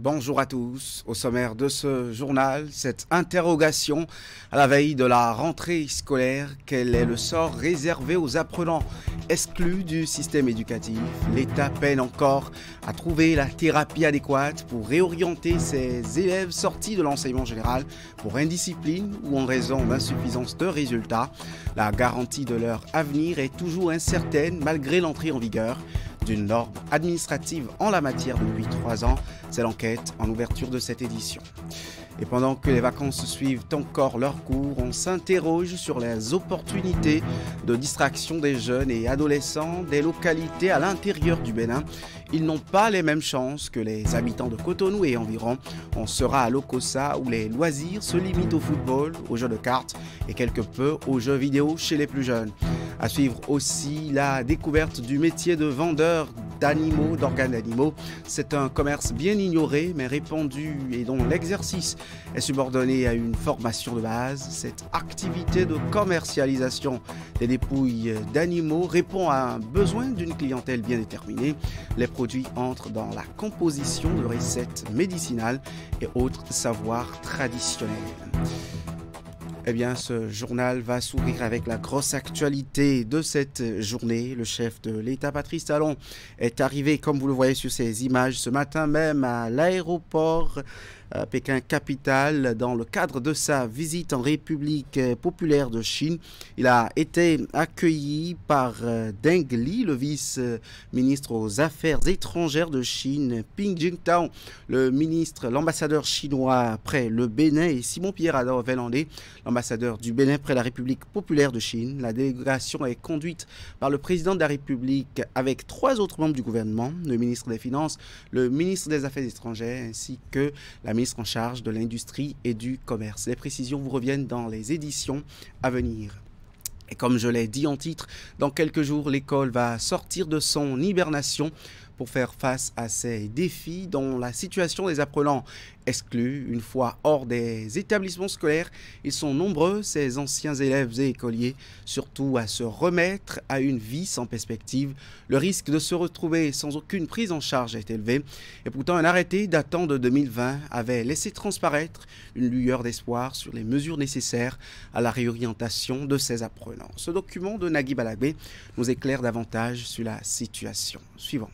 Bonjour à tous. Au sommaire de ce journal, cette interrogation à la veille de la rentrée scolaire. Quel est le sort réservé aux apprenants exclus du système éducatif? L'État peine encore à trouver la thérapie adéquate pour réorienter ses élèves sortis de l'enseignement général pour indiscipline ou en raison d'insuffisance de résultats. La garantie de leur avenir est toujours incertaine malgré l'entrée en vigueur d'une norme administrative en la matière depuis 3 ans. C'est l'enquête en ouverture de cette édition. Et pendant que les vacances suivent encore leur cours, on s'interroge sur les opportunités de distraction des jeunes et adolescents des localités à l'intérieur du Bénin. Ils n'ont pas les mêmes chances que les habitants de Cotonou et environ. On sera à Lokossa où les loisirs se limitent au football, aux jeux de cartes et quelque peu aux jeux vidéo chez les plus jeunes. À suivre aussi la découverte du métier de vendeur d'animaux, d'organes d'animaux. C'est un commerce bien ignoré mais répandu et dont l'exercice est subordonné à une formation de base. Cette activité de commercialisation des dépouilles d'animaux répond à un besoin d'une clientèle bien déterminée. Les produits entrent dans la composition de recettes médicinales et autres savoirs traditionnels. Eh bien, ce journal va s'ouvrir avec la grosse actualité de cette journée. Le chef de l'État, Patrice Talon, est arrivé, comme vous le voyez sur ces images, ce matin même à l'aéroport Pékin-Capitale dans le cadre de sa visite en République populaire de Chine. Il a été accueilli par Deng Li, le vice-ministre aux Affaires étrangères de Chine, Ping Jingtao, l'ambassadeur chinois près le Bénin et Simon-Pierre Ador-Vélandé, l'ambassadeur du Bénin près la République populaire de Chine. La délégation est conduite par le président de la République avec 3 autres membres du gouvernement, le ministre des Finances, le ministre des Affaires étrangères ainsi que la ministre en charge de l'industrie et du commerce. Les précisions vous reviennent dans les éditions à venir. Et comme je l'ai dit en titre, dans quelques jours, l'école va sortir de son hibernation pour faire face à ces défis dont la situation des apprenants exclus. Une fois hors des établissements scolaires, ils sont nombreux, ces anciens élèves et écoliers, surtout à se remettre à une vie sans perspective. Le risque de se retrouver sans aucune prise en charge est élevé. Et pourtant, un arrêté datant de 2020 avait laissé transparaître une lueur d'espoir sur les mesures nécessaires à la réorientation de ces apprenants. Ce document de Nagui Balagbe nous éclaire davantage sur la situation. Suivant.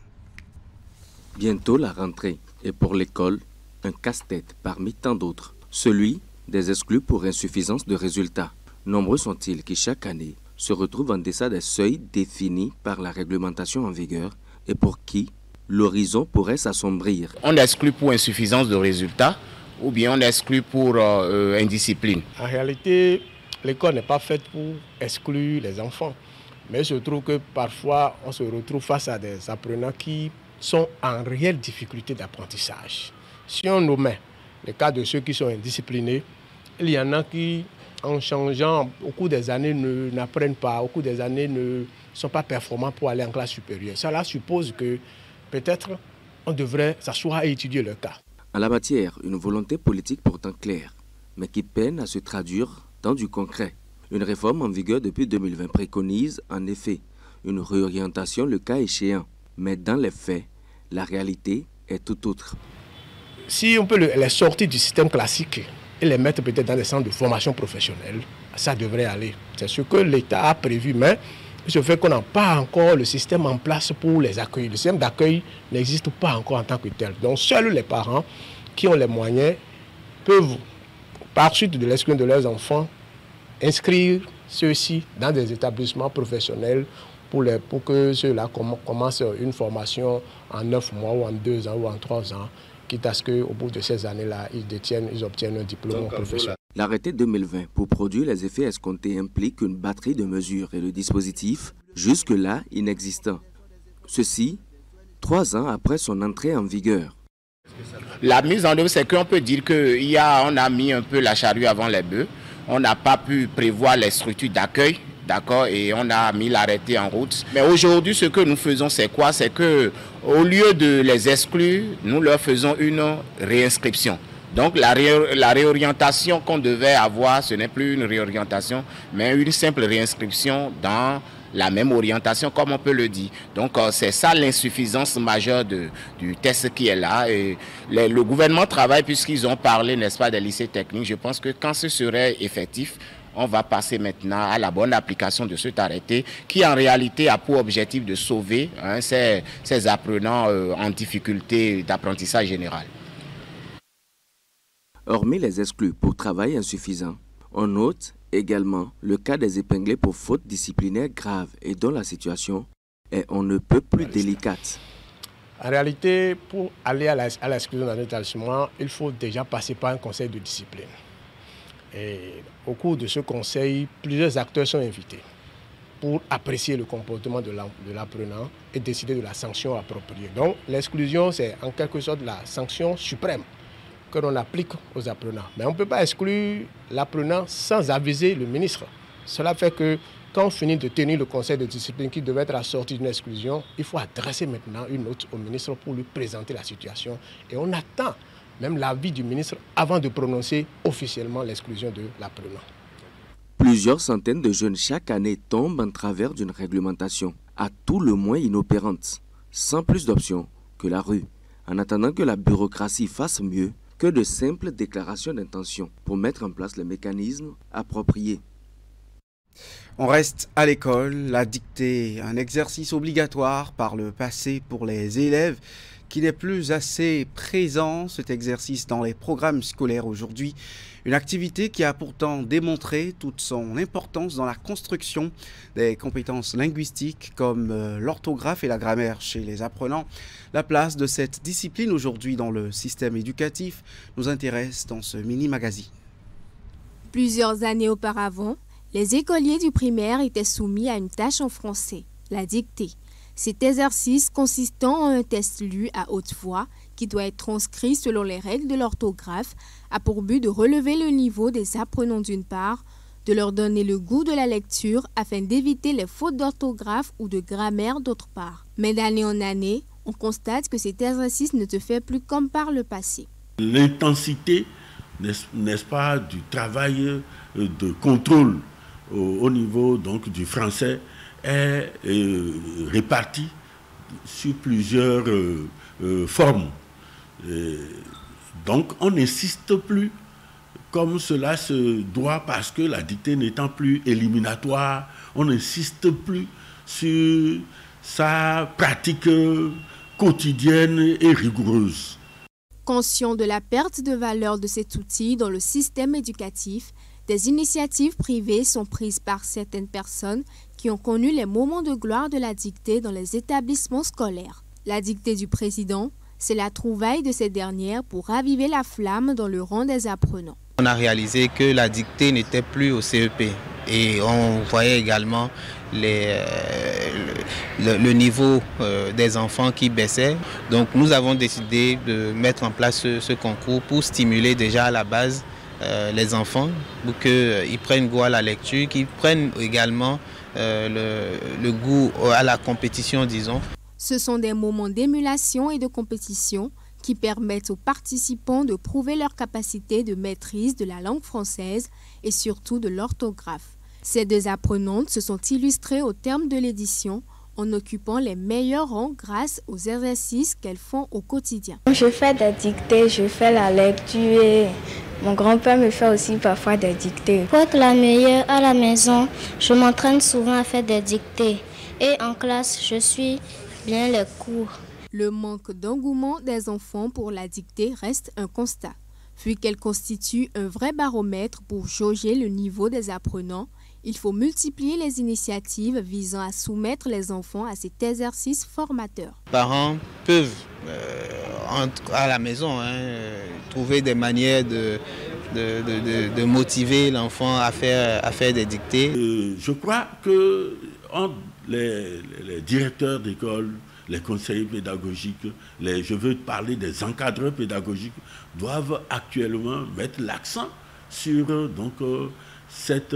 Bientôt la rentrée et pour l'école, un casse-tête parmi tant d'autres, celui des exclus pour insuffisance de résultats. Nombreux sont-ils qui chaque année se retrouvent en deçà des seuils définis par la réglementation en vigueur et pour qui l'horizon pourrait s'assombrir. On exclut pour insuffisance de résultats ou bien on exclut pour indiscipline. En réalité, l'école n'est pas faite pour exclure les enfants. Mais je trouve que parfois on se retrouve face à des apprenants qui sont en réelle difficulté d'apprentissage. Si on nommait le cas de ceux qui sont indisciplinés, il y en a qui, en changeant au cours des années, n'apprennent pas, au cours des années ne sont pas performants pour aller en classe supérieure. Cela suppose que peut-être on devrait s'asseoir et étudier le cas. En la matière, une volonté politique pourtant claire, mais qui peine à se traduire dans du concret. Une réforme en vigueur depuis 2020 préconise en effet une réorientation le cas échéant. Mais dans les faits, la réalité est tout autre. Si on peut les sortir du système classique et les mettre peut-être dans des centres de formation professionnelle, ça devrait aller. C'est ce que l'État a prévu, mais ce fait qu'on n'a pas encore le système en place pour les accueillir. Le système d'accueil n'existe pas encore en tant que tel. Donc seuls les parents qui ont les moyens peuvent, par suite de l'exclusion de leurs enfants, inscrire ceux-ci dans des établissements professionnels pour que ceux-là commencent une formation en 9 mois ou en 2 ans ou en 3 ans, quitte à ce qu'au bout de ces années-là, ils obtiennent un diplôme professionnel. L'arrêté 2020 pour produire les effets escomptés implique une batterie de mesures et de dispositifs jusque-là inexistants. Ceci, 3 ans après son entrée en vigueur. La mise en œuvre, c'est qu'on peut dire qu'on a mis un peu la charrue avant les bœufs. On n'a pas pu prévoir les structures d'accueil. D'accord, et on a mis l'arrêté en route. Mais aujourd'hui, ce que nous faisons, c'est quoi? C'est qu'au lieu de les exclure, nous leur faisons une réinscription. Donc la réorientation qu'on devait avoir, ce n'est plus une réorientation, mais une simple réinscription dans la même orientation, comme on peut le dire. Donc c'est ça l'insuffisance majeure du test qui est là. Et le gouvernement travaille puisqu'ils ont parlé, n'est-ce pas, des lycées techniques. Je pense que quand ce serait effectif, on va passer maintenant à la bonne application de cet arrêté qui en réalité a pour objectif de sauver ces apprenants en difficulté d'apprentissage général. Hormis les exclus pour travail insuffisant, on note également le cas des épinglés pour faute disciplinaire grave et dont la situation est on ne peut plus délicate. En réalité, pour aller à l'exclusion dans un établissement, il faut déjà passer par un conseil de discipline. Et au cours de ce conseil, plusieurs acteurs sont invités pour apprécier le comportement de l'apprenant et décider de la sanction appropriée. Donc l'exclusion, c'est en quelque sorte la sanction suprême que l'on applique aux apprenants. Mais on ne peut pas exclure l'apprenant sans aviser le ministre. Cela fait que quand on finit de tenir le conseil de discipline qui devait être assorti d'une exclusion, il faut adresser maintenant une note au ministre pour lui présenter la situation. Et on attend même l'avis du ministre avant de prononcer officiellement l'exclusion de l'apprenant. Plusieurs centaines de jeunes chaque année tombent en travers d'une réglementation à tout le moins inopérante, sans plus d'options que la rue, en attendant que la bureaucratie fasse mieux que de simples déclarations d'intention pour mettre en place les mécanismes appropriés. On reste à l'école, la dictée, un exercice obligatoire par le passé pour les élèves qui n'est plus assez présent, cet exercice, dans les programmes scolaires aujourd'hui. Une activité qui a pourtant démontré toute son importance dans la construction des compétences linguistiques comme l'orthographe et la grammaire chez les apprenants. La place de cette discipline aujourd'hui dans le système éducatif nous intéresse dans ce mini-magazine. Plusieurs années auparavant, les écoliers du primaire étaient soumis à une tâche en français, la dictée. Cet exercice consistant en un test lu à haute voix qui doit être transcrit selon les règles de l'orthographe a pour but de relever le niveau des apprenants d'une part, de leur donner le goût de la lecture afin d'éviter les fautes d'orthographe ou de grammaire d'autre part. Mais d'année en année, on constate que cet exercice ne se fait plus comme par le passé. L'intensité, n'est-ce pas, du travail de contrôle au niveau donc du français est répartie sur plusieurs formes. Donc on n'insiste plus comme cela se doit parce que la dictée n'étant plus éliminatoire, on n'insiste plus sur sa pratique quotidienne et rigoureuse. Conscient de la perte de valeur de cet outil dans le système éducatif, des initiatives privées sont prises par certaines personnes qui ont connu les moments de gloire de la dictée dans les établissements scolaires. La dictée du président, c'est la trouvaille de ces dernières pour raviver la flamme dans le rang des apprenants. On a réalisé que la dictée n'était plus au CEP et on voyait également le niveau des enfants qui baissait. Donc nous avons décidé de mettre en place ce concours pour stimuler déjà à la base les enfants pour qu'ils prennent goût à la lecture, qu'ils prennent également le goût à la compétition, disons. Ce sont des moments d'émulation et de compétition qui permettent aux participants de prouver leur capacité de maîtrise de la langue française et surtout de l'orthographe. Ces deux apprenantes se sont illustrées au terme de l'édition en occupant les meilleurs rangs grâce aux exercices qu'elles font au quotidien. Je fais des dictées, je fais la lecture et mon grand-père me fait aussi parfois des dictées. Pour être la meilleure à la maison, je m'entraîne souvent à faire des dictées et en classe, je suis bien les cours. Le manque d'engouement des enfants pour la dictée reste un constat, vu qu'elle constitue un vrai baromètre pour jauger le niveau des apprenants. Il faut multiplier les initiatives visant à soumettre les enfants à cet exercice formateur. Les parents peuvent, à la maison, trouver des manières de motiver l'enfant à faire des dictées. Je crois que entre les directeurs d'école, les conseillers pédagogiques, je veux parler des encadreurs pédagogiques, doivent actuellement mettre l'accent sur cette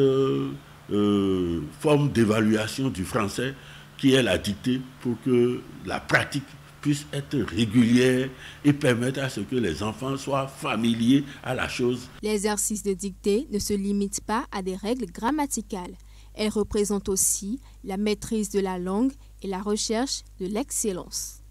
forme d'évaluation du français qui est la dictée pour que la pratique puisse être régulière et permettre à ce que les enfants soient familiers à la chose. L'exercice de dictée ne se limite pas à des règles grammaticales. Elle représente aussi la maîtrise de la langue et la recherche de l'excellence.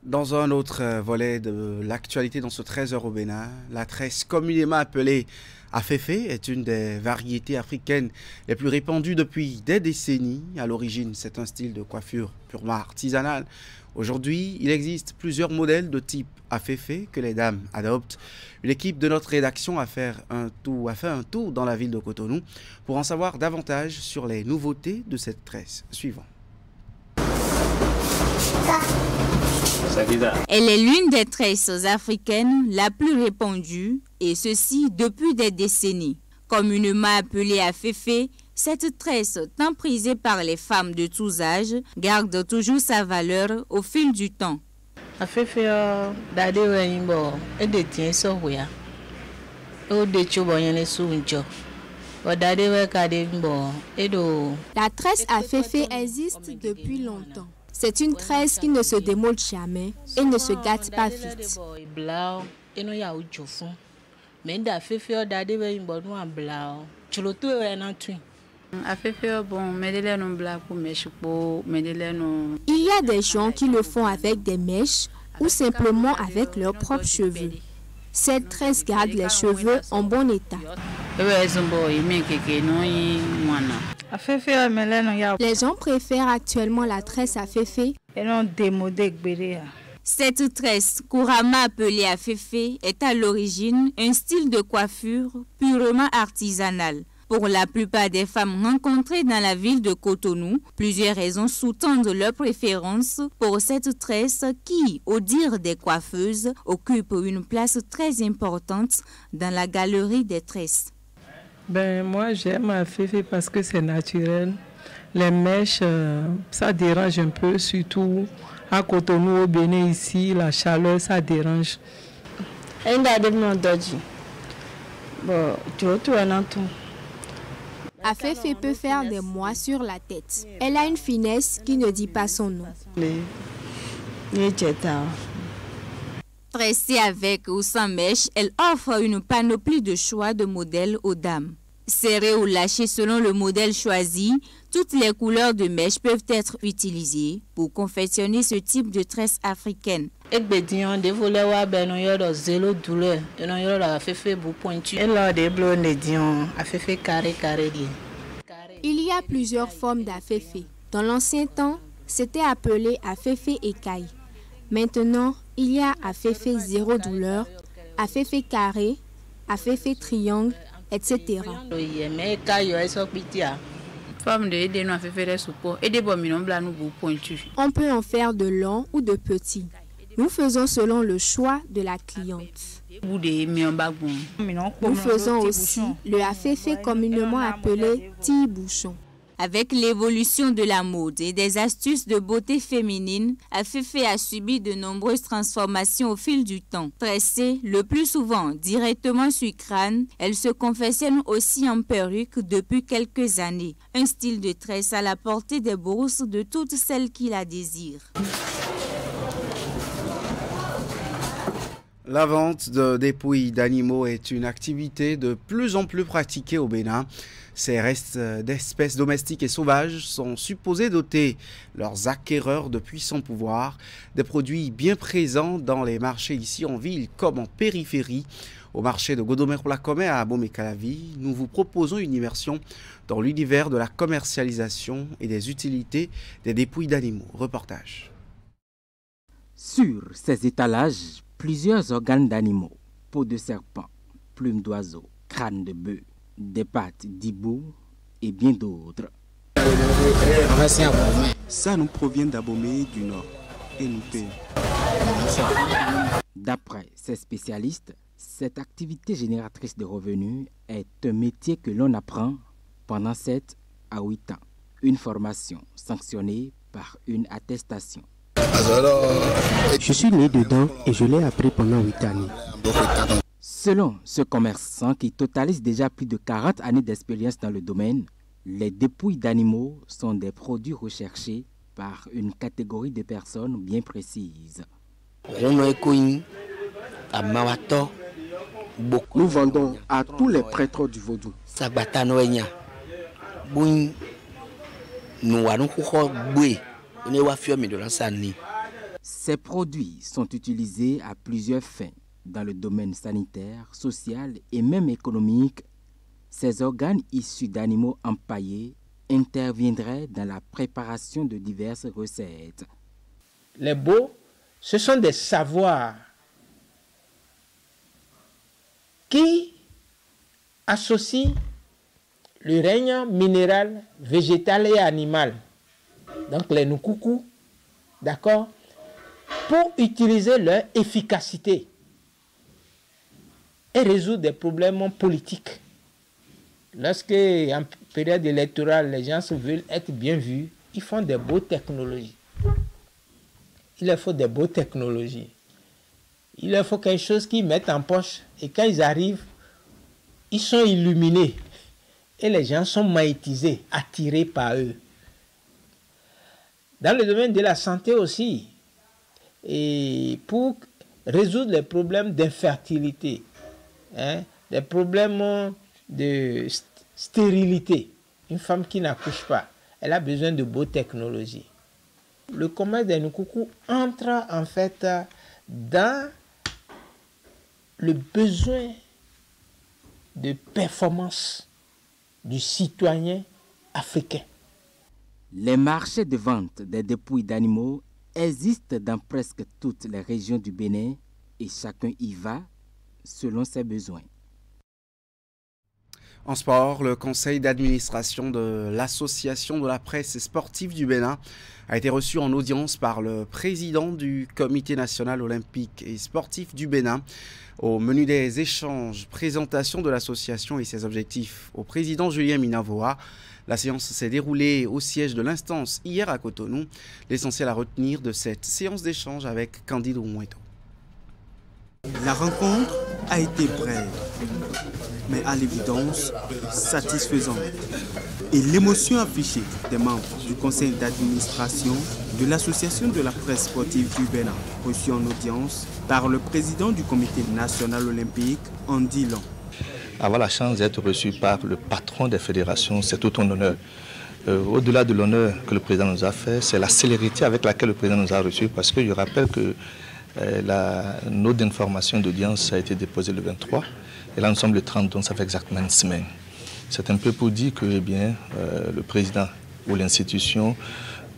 Dans un autre volet de l'actualité dans ce 13h au Bénin, la tresse communément appelée aféfé est une des variétés africaines les plus répandues depuis des décennies. À l'origine, c'est un style de coiffure purement artisanal. Aujourd'hui, il existe plusieurs modèles de type aféfé que les dames adoptent. Une équipe de notre rédaction a fait un tour dans la ville de Cotonou pour en savoir davantage sur les nouveautés de cette tresse. Suivant. Elle est l'une des tresses africaines la plus répandue, et ceci depuis des décennies. Communément appelée aféfé, cette tresse, tant prisée par les femmes de tous âges, garde toujours sa valeur au fil du temps. Aféfé, La tresse aféfé existe depuis longtemps. C'est une tresse qui ne se démode jamais et ne se gâte pas vite. Il y a des gens qui le font avec des mèches ou simplement avec leurs propres cheveux. Cette tresse garde les cheveux en bon état. Les gens préfèrent actuellement la tresse aféfé. Cette tresse, couramment appelée aféfé, est à l'origine un style de coiffure purement artisanal. Pour la plupart des femmes rencontrées dans la ville de Cotonou, plusieurs raisons sous-tendent leur préférence pour cette tresse qui, au dire des coiffeuses, occupe une place très importante dans la galerie des tresses. Moi j'aime aféfé parce que c'est naturel. Les mèches, ça dérange un peu, surtout à Cotonou, au Bénin ici, la chaleur, ça dérange. Aféfé peut faire des mois sur la tête. Elle a une finesse qui ne dit pas son nom. Tressée avec ou sans mèche, elle offre une panoplie de choix de modèles aux dames. Serrée ou lâchée selon le modèle choisi, toutes les couleurs de mèches peuvent être utilisées pour confectionner ce type de tresse africaine. Il y a plusieurs formes d'aféfé. Dans l'ancien temps, c'était appelé aféfé écaille. Maintenant, il y a aféfé zéro douleur, aféfé carré, aféfé triangle, etc. On peut en faire de longs ou de petits. Nous faisons selon le choix de la cliente. Nous faisons aussi le aféfé communément appelé tire-bouchon. Avec l'évolution de la mode et des astuces de beauté féminine, aféfé a subi de nombreuses transformations au fil du temps. Tressée le plus souvent directement sur crâne, elle se confectionne aussi en perruque depuis quelques années. Un style de tresse à la portée des bourses de toutes celles qui la désirent. La vente de dépouilles d'animaux est une activité de plus en plus pratiquée au Bénin. Ces restes d'espèces domestiques et sauvages sont supposés doter leurs acquéreurs de puissants pouvoirs, des produits bien présents dans les marchés ici en ville comme en périphérie. Au marché de Godomé-Roulacomé à Abomey-Calavi, nous vous proposons une immersion dans l'univers de la commercialisation et des utilités des dépouilles d'animaux. Reportage. Sur ces étalages, plusieurs organes d'animaux, peau de serpent, plumes d'oiseau, crâne de bœuf, des pattes d'hibou et bien d'autres. Ça nous provient d'Abomey du Nord et nous paye. D'après ces spécialistes, cette activité génératrice de revenus est un métier que l'on apprend pendant 7 à 8 ans. Une formation sanctionnée par une attestation. Je suis né dedans et je l'ai appris pendant 8 années. Selon ce commerçant qui totalise déjà plus de 40 années d'expérience dans le domaine, les dépouilles d'animaux sont des produits recherchés par une catégorie de personnes bien précises. Nous vendons à tous les prêtres du vaudou. Ces produits sont utilisés à plusieurs fins, dans le domaine sanitaire, social et même économique. Ces organes issus d'animaux empaillés interviendraient dans la préparation de diverses recettes. Les baux, ce sont des savoirs qui associent le règne minéral, végétal et animal, donc les Nukuku, d'accord, pour utiliser leur efficacité et résoudre des problèmes politiques. Lorsque, en période électorale, les gens veulent être bien vus, ils font des beaux technologies. Il leur faut des beaux technologies. Il leur faut quelque chose qu'ils mettent en poche. Et quand ils arrivent, ils sont illuminés. Et les gens sont magnétisés, attirés par eux. Dans le domaine de la santé aussi, et pour résoudre les problèmes d'infertilité, les problèmes de stérilité, une femme qui n'accouche pas, elle a besoin de beaux technologies. Le commerce des Nukuku entre en fait dans le besoin de performance du citoyen africain. Les marchés de vente des dépouilles d'animaux existent dans presque toutes les régions du Bénin et chacun y va selon ses besoins. En sport, le conseil d'administration de l'association de la presse sportive du Bénin a été reçu en audience par le président du comité national olympique et sportif du Bénin. Au menu des échanges, présentation de l'association et ses objectifs au président Julien Minavoa. La séance s'est déroulée au siège de l'instance hier à Cotonou. L'essentiel à retenir de cette séance d'échange avec Candide Oumoeto. La rencontre a été brève, mais à l'évidence satisfaisante. Et l'émotion affichée des membres du conseil d'administration de l'association de la presse sportive du Bénin, reçue en audience par le président du comité national olympique, en dit long. Avoir la chance d'être reçu par le patron des fédérations, c'est tout un honneur. Au-delà de l'honneur que le président nous a fait, c'est la célérité avec laquelle le président nous a reçus, parce que je rappelle que la note d'information d'audience a été déposée le 23, et là nous sommes le 30, donc ça fait exactement une semaine. C'est un peu pour dire que le président ou l'institution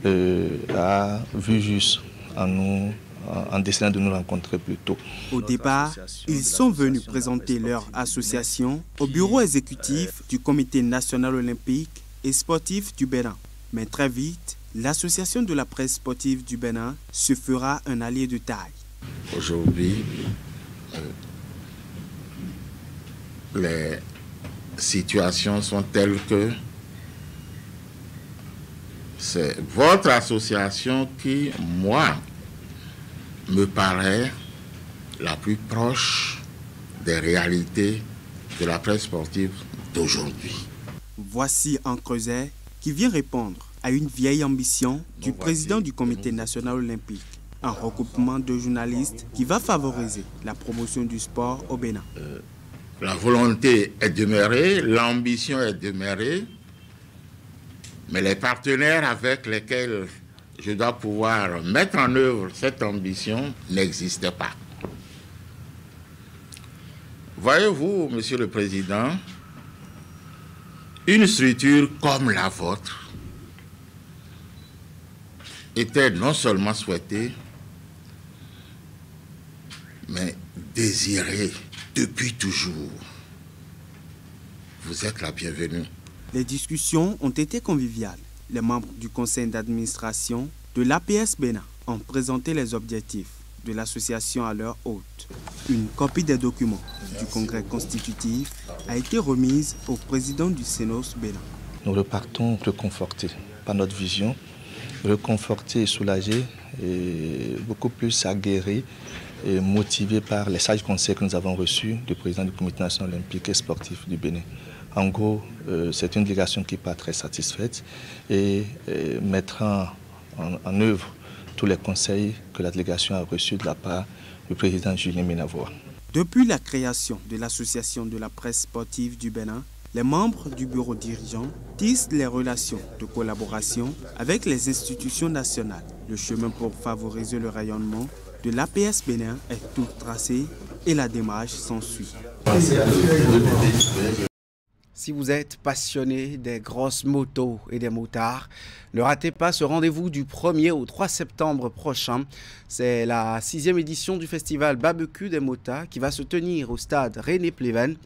a vu juste en décidant de nous rencontrer plus tôt. Au départ, ils sont venus présenter leur association au bureau exécutif du comité national olympique et sportif du Bénin. Mais très vite, l'association de la presse sportive du Bénin se fera un allié de taille. Aujourd'hui, les situations sont telles que c'est votre association qui, moi, me paraît la plus proche des réalités de la presse sportive d'aujourd'hui. Voici un creuset qui vient répondre à une vieille ambition du président du comité national olympique. Un regroupement de journalistes qui va favoriser la promotion du sport au Bénin. La volonté est demeurée, l'ambition est demeurée, mais les partenaires avec lesquels je dois pouvoir mettre en œuvre cette ambition n'existent pas. Voyez-vous, Monsieur le Président, une structure comme la vôtre était non seulement souhaitée, mais désirée depuis toujours. Vous êtes la bienvenue. Les discussions ont été conviviales. Les membres du conseil d'administration de l'APS Bénin ont présenté les objectifs de l'association à leur hôte. Une copie des documents du congrès constitutif a été remise au président du Sénos Bénin. Nous repartons reconfortés par notre vision, reconfortés et soulagés, et beaucoup plus aguerris et motivés par les sages conseils que nous avons reçus du président du comité national olympique et sportif du Bénin. En gros, c'est une délégation qui n'est pas très satisfaite et mettra en œuvre tous les conseils que la délégation a reçus de la part du président Julien Minavoa. Depuis la création de l'association de la presse sportive du Bénin, Les membres du bureau dirigeant tissent les relations de collaboration avec les institutions nationales. Le chemin pour favoriser le rayonnement de l'APS Bénin est tout tracé et la démarche s'ensuit. Si vous êtes passionné des grosses motos et des motards, ne ratez pas ce rendez-vous du 1er au 3 septembre prochain. C'est la 6e édition du festival Barbecue des motards qui va se tenir au stade René Pleven.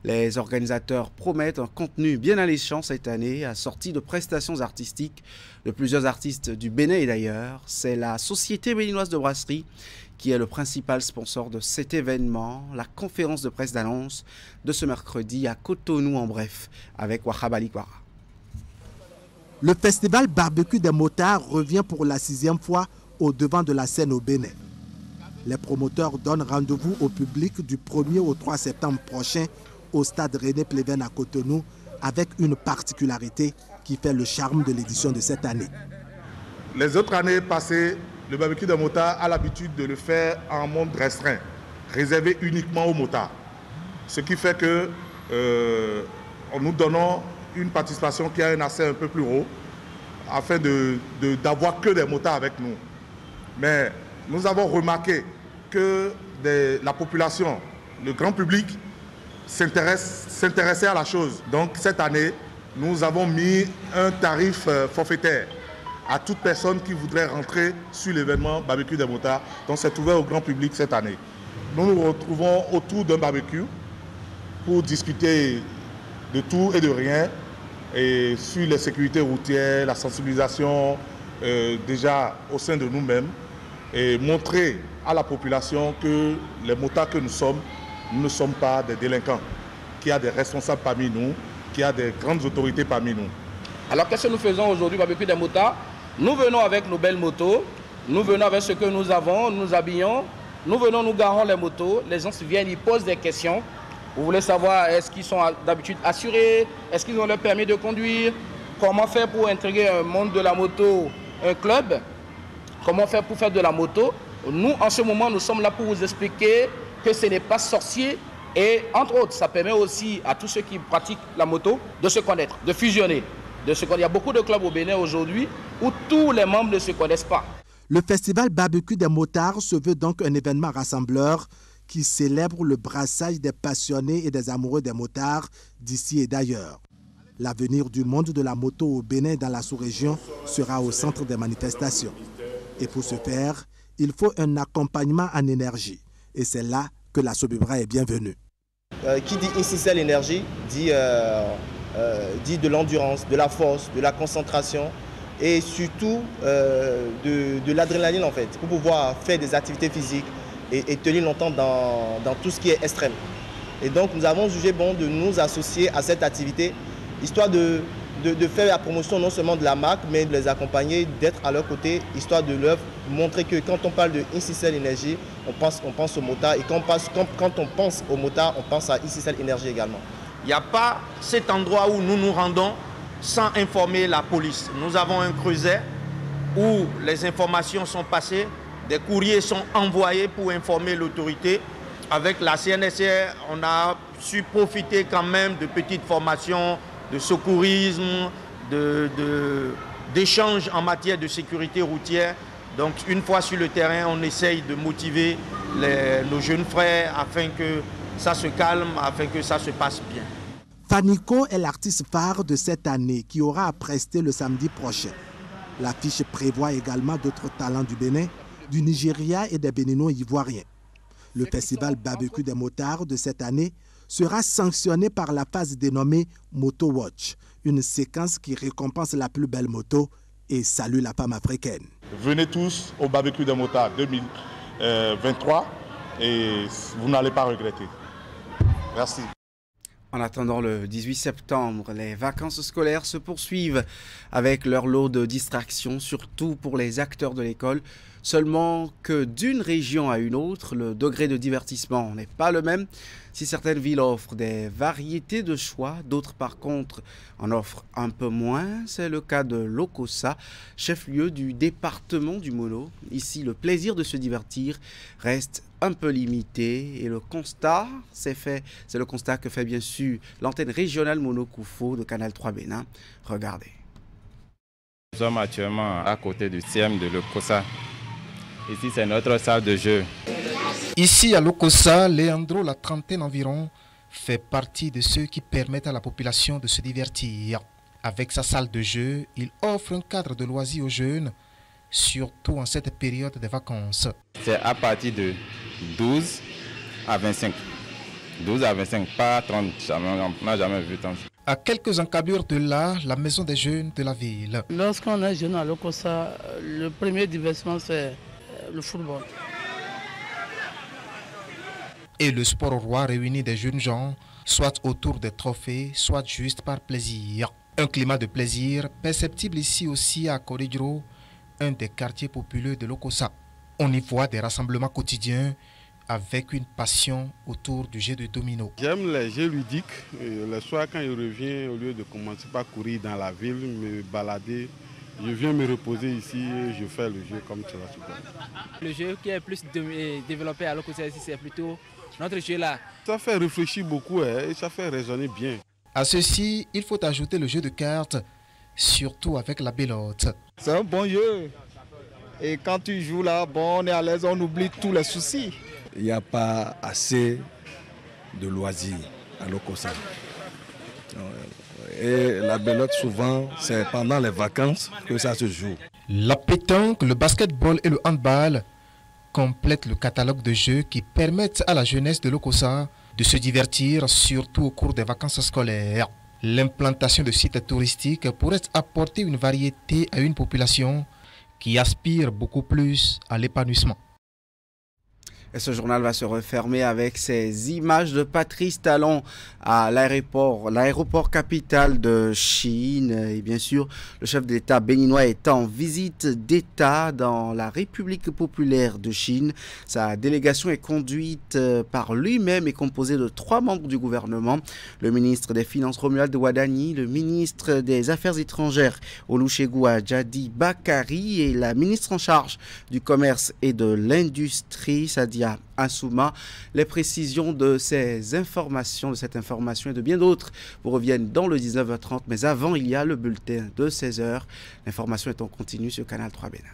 Les organisateurs promettent un contenu bien alléchant cette année, assorti de prestations artistiques de plusieurs artistes du Bénin et d'ailleurs. C'est la Société béninoise de brasserie qui est le principal sponsor de cet événement, la conférence de presse d'annonce de ce mercredi à Cotonou en bref, avec Wahab Alikwara. Le festival Barbecue des motards revient pour la 6e fois au devant de la scène au Bénin. Les promoteurs donnent rendez-vous au public du 1er au 3 septembre prochain au stade René Pleven à Cotonou avec une particularité qui fait le charme de l'édition de cette année. Les autres années passées, le barbecue des motards a l'habitude de le faire en monde restreint, réservé uniquement aux motards. Ce qui fait que nous donnons une participation qui a un accès un peu plus haut, afin d'avoir que des motards avec nous. Mais nous avons remarqué que la population, le grand public, s'intéressait à la chose. Donc cette année, nous avons mis un tarif forfaitaire à toute personne qui voudrait rentrer sur l'événement Barbecue des motards. Donc c'est ouvert au grand public cette année. Nous nous retrouvons autour d'un barbecue pour discuter de tout et de rien, et sur les sécurités routières, la sensibilisation déjà au sein de nous-mêmes, et montrer à la population que les motards que nous ne sommes pas des délinquants, qu'il y a des responsables parmi nous, qu'il y a des grandes autorités parmi nous. Alors qu'est-ce que nous faisons aujourd'hui, Barbecue des motards? Nous venons avec nos belles motos, nous venons avec ce que nous avons, nous nous habillons, nous venons, nous garons les motos, les gens viennent, ils posent des questions. Vous voulez savoir, est-ce qu'ils sont d'habitude assurés? Est-ce qu'ils ont le permis de conduire? Comment faire pour intégrer un monde de la moto, un club? Comment faire pour faire de la moto? Nous, en ce moment, nous sommes là pour vous expliquer que ce n'est pas sorcier. Et entre autres, ça permet aussi à tous ceux qui pratiquent la moto de se connaître, de fusionner. Il y a beaucoup de clubs au Bénin aujourd'hui où tous les membres ne se connaissent pas. Le festival Barbecue des motards se veut donc un événement rassembleur qui célèbre le brassage des passionnés et des amoureux des motards d'ici et d'ailleurs. L'avenir du monde de la moto au Bénin et dans la sous-région sera au centre des manifestations. Et pour ce faire, il faut un accompagnement en énergie. Et c'est là que la Sobibra est bienvenue. Qui dit Incicel Énergie dit de l'endurance, de la force, de la concentration et surtout de l'adrénaline en fait, pour pouvoir faire des activités physiques et tenir longtemps dans tout ce qui est extrême. Et donc nous avons jugé bon de nous associer à cette activité, histoire de faire la promotion non seulement de la marque, mais de les accompagner, d'être à leur côté, histoire de leur montrer que quand on parle de Incicel Énergie, on pense au motard, et quand on pense au motard, on pense à Incicel Énergie également. Il n'y a pas cet endroit où nous nous rendons sans informer la police. Nous avons un creuset où les informations sont passées, des courriers sont envoyés pour informer l'autorité. Avec la CNSR, on a su profiter quand même de petites formations de secourisme, d'échanges en matière de sécurité routière. Donc une fois sur le terrain, on essaye de motiver nos jeunes frères afin que ça se calme, afin que ça se passe bien. Fanico est l'artiste phare de cette année qui aura à prester le samedi prochain. L'affiche prévoit également d'autres talents du Bénin, du Nigeria et des Béninois ivoiriens. Le festival Barbecue des motards de cette année sera sanctionné par la phase dénommée Moto Watch, une séquence qui récompense la plus belle moto et salue la femme africaine. Venez tous au Barbecue des motards 2023 et vous n'allez pas regretter. Merci. En attendant le 18 septembre, les vacances scolaires se poursuivent avec leur lot de distractions, surtout pour les acteurs de l'école. Seulement que d'une région à une autre, le degré de divertissement n'est pas le même. Si certaines villes offrent des variétés de choix, d'autres par contre en offrent un peu moins. C'est le cas de Lokossa, chef-lieu du département du Mono. Ici, le plaisir de se divertir reste un peu limité et le constat, c'est le constat que fait bien sûr l'antenne régionale Mono Koufo de Canal 3 Bénin. Regardez. Nous sommes actuellement à côté du CM de Lokossa. Ici, c'est notre salle de jeu. Ici, à Lokossa, Leandro, la trentaine environ, fait partie de ceux qui permettent à la population de se divertir. Avec sa salle de jeu, il offre un cadre de loisirs aux jeunes, surtout en cette période de vacances. C'est à partir de 12 à 25. 12 à 25, pas 30. On n'a jamais vu tant. À quelques encablures de là, la maison des jeunes de la ville. Lorsqu'on est jeune à Lokossa, le premier divertissement, c'est le football. Et le sport au roi réunit des jeunes gens, soit autour des trophées, soit juste par plaisir. Un climat de plaisir perceptible ici aussi à Koridro, un des quartiers populeux de Lokossa. On y voit des rassemblements quotidiens avec une passion autour du jeu de domino. J'aime les jeux ludiques. Le soir, quand je reviens, au lieu de commencer par courir dans la ville, me balader, je viens me reposer ici et je fais le jeu comme cela. Le jeu qui est plus développé à Lokossa ici, c'est plutôt notre jeu là. Ça fait réfléchir beaucoup et ça fait raisonner bien. À ceci, il faut ajouter le jeu de cartes, surtout avec la belote. C'est un bon jeu. Et quand tu joues là, bon, on est à l'aise, on oublie tous les soucis. Il n'y a pas assez de loisirs à Lokossa. Et la belote, souvent, c'est pendant les vacances que ça se joue. La pétanque, le basketball et le handball complètent le catalogue de jeux qui permettent à la jeunesse de Lokossa de se divertir, surtout au cours des vacances scolaires. L'implantation de sites touristiques pourrait apporter une variété à une population qui aspire beaucoup plus à l'épanouissement. Et ce journal va se refermer avec ces images de Patrice Talon à l'aéroport capitale de Chine. Et bien sûr, le chef de l'État béninois est en visite d'État dans la République populaire de Chine. Sa délégation est conduite par lui-même et composée de 3 membres du gouvernement. Le ministre des Finances Romuald Wadani, le ministre des Affaires étrangères Olusegun Ajadi Bakari et la ministre en charge du commerce et de l'industrie, Sadia Assouma. Les précisions de cette information et de bien d'autres vous reviennent dans le 19h30. Mais avant, il y a le bulletin de 16h. L'information est en continu sur Canal 3 Bénin.